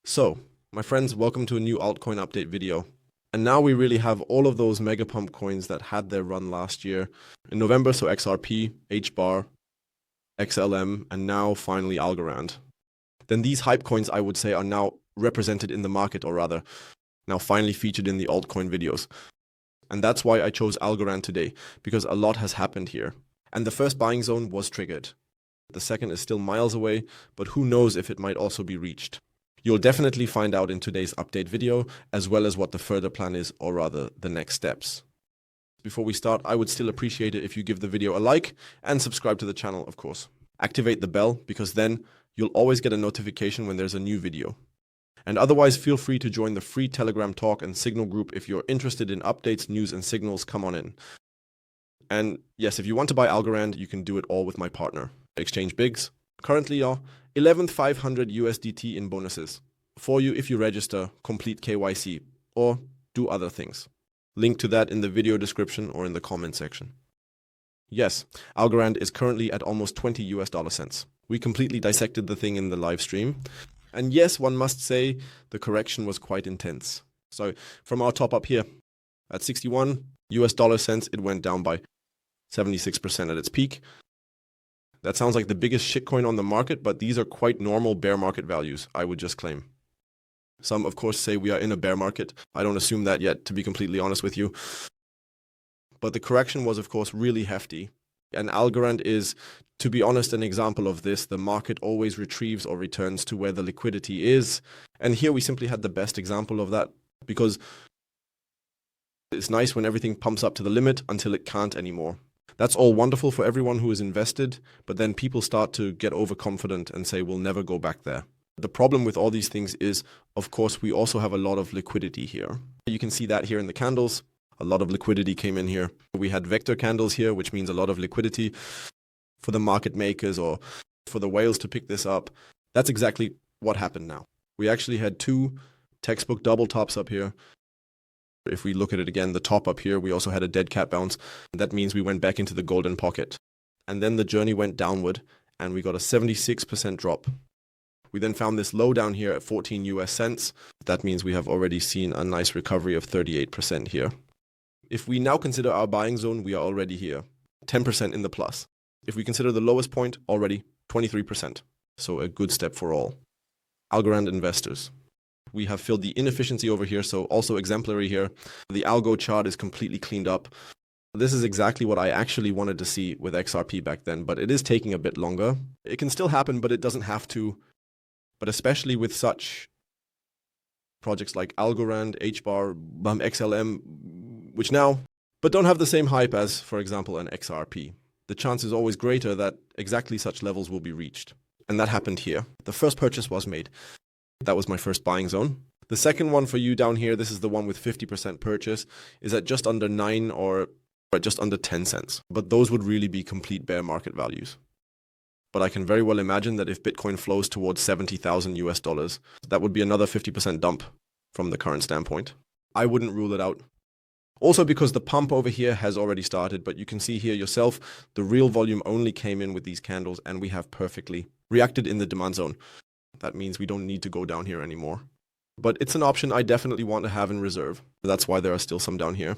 So, my friends, welcome to a new altcoin update video. And now we really have all of those mega pump coins that had their run last year in November, so XRP, HBAR, XLM, and now finally Algorand. Then these hype coins, I would say, are now represented in the market, or rather, now finally featured in the altcoin videos. And that's why I chose Algorand today, because a lot has happened here. And the first buying zone was triggered. The second is still miles away, but who knows if it might also be reached. You'll definitely find out in today's update video, as well as what the further plan is, or rather, the next steps. Before we start, I would still appreciate it if you give the video a like and subscribe to the channel, of course. Activate the bell, because then you'll always get a notification when there's a new video. And otherwise, feel free to join the free Telegram talk and Signal group if you're interested in updates, news, and signals. Come on in. And yes, if you want to buy Algorand, you can do it all with my partner, Exchange Bigs. Currently, y'all, 11,500 USDT in bonuses for you if you register, complete KYC, or do other things. Link to that in the video description or in the comment section. Yes, Algorand is currently at almost 20 US dollar cents. We completely dissected the thing in the live stream. And yes, one must say the correction was quite intense. So from our top up here at 61 US dollar cents, it went down by 76% at its peak. That sounds like the biggest shitcoin on the market, but these are quite normal bear market values, I would just claim. Some, of course, say we are in a bear market. I don't assume that yet, to be completely honest with you. But the correction was, of course, really hefty. And Algorand is, to be honest, an example of this. The market always retrieves or returns to where the liquidity is. And here we simply had the best example of that, because it's nice when everything pumps up to the limit until it can't anymore. That's all wonderful for everyone who is invested, but then people start to get overconfident and say, we'll never go back there. The problem with all these things is, of course, we also have a lot of liquidity here. You can see that here in the candles. A lot of liquidity came in here. We had vector candles here, which means a lot of liquidity for the market makers or for the whales to pick this up. That's exactly what happened now. We actually had two textbook double tops up here. If we look at it again, the top up here, we also had a dead cat bounce. That means we went back into the golden pocket. And then the journey went downward and we got a 76% drop. We then found this low down here at 14 US cents. That means we have already seen a nice recovery of 38% here. If we now consider our buying zone, we are already here, 10% in the plus. If we consider the lowest point, already 23%. So a good step for all. Algorand investors. We have filled the inefficiency over here, so also exemplary here. The Algo chart is completely cleaned up. This is exactly what I actually wanted to see with XRP back then, but it is taking a bit longer. It can still happen, but it doesn't have to. But especially with such projects like Algorand, HBAR, XLM, which now, but don't have the same hype as, for example, an XRP. The chance is always greater that exactly such levels will be reached. And that happened here. The first purchase was made. That was my first buying zone. The second one for you down here, this is the one with 50% purchase, is at just under 9 or just under 10 cents. But those would really be complete bear market values. But I can very well imagine that if Bitcoin flows towards 70,000 US dollars, that would be another 50% dump from the current standpoint. I wouldn't rule it out. Also because the pump over here has already started, but you can see here yourself, the real volume only came in with these candles and we have perfectly reacted in the demand zone. That means we don't need to go down here anymore. But it's an option I definitely want to have in reserve. That's why there are still some down here.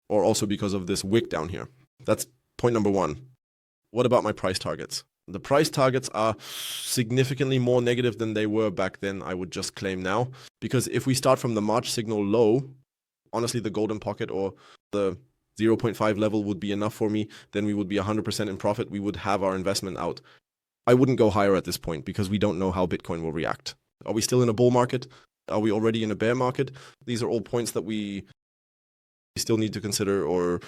Or also because of this wick down here. That's point number one. What about my price targets? The price targets are significantly more negative than they were back then, I would just claim now. Because if we start from the March signal low, honestly, the golden pocket or the 0.5 level would be enough for me. Then we would be 100% in profit. We would have our investment out. I wouldn't go higher at this point because we don't know how Bitcoin will react. Are we still in a bull market? Are we already in a bear market? These are all points that we still need to consider or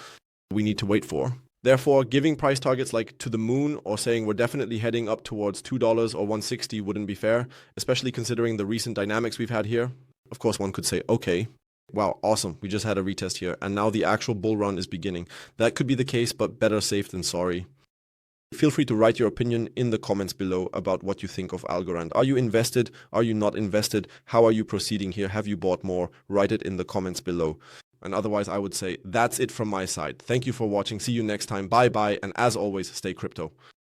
we need to wait for. Therefore, giving price targets like to the moon or saying we're definitely heading up towards $2 or 160 wouldn't be fair, especially considering the recent dynamics we've had here. Of course, one could say, okay, wow, awesome. We just had a retest here and now the actual bull run is beginning. That could be the case, but better safe than sorry. Feel free to write your opinion in the comments below about what you think of Algorand. Are you invested? Are you not invested? How are you proceeding here? Have you bought more? Write it in the comments below. And otherwise, I would say that's it from my side. Thank you for watching. See you next time. Bye-bye. And as always, stay crypto.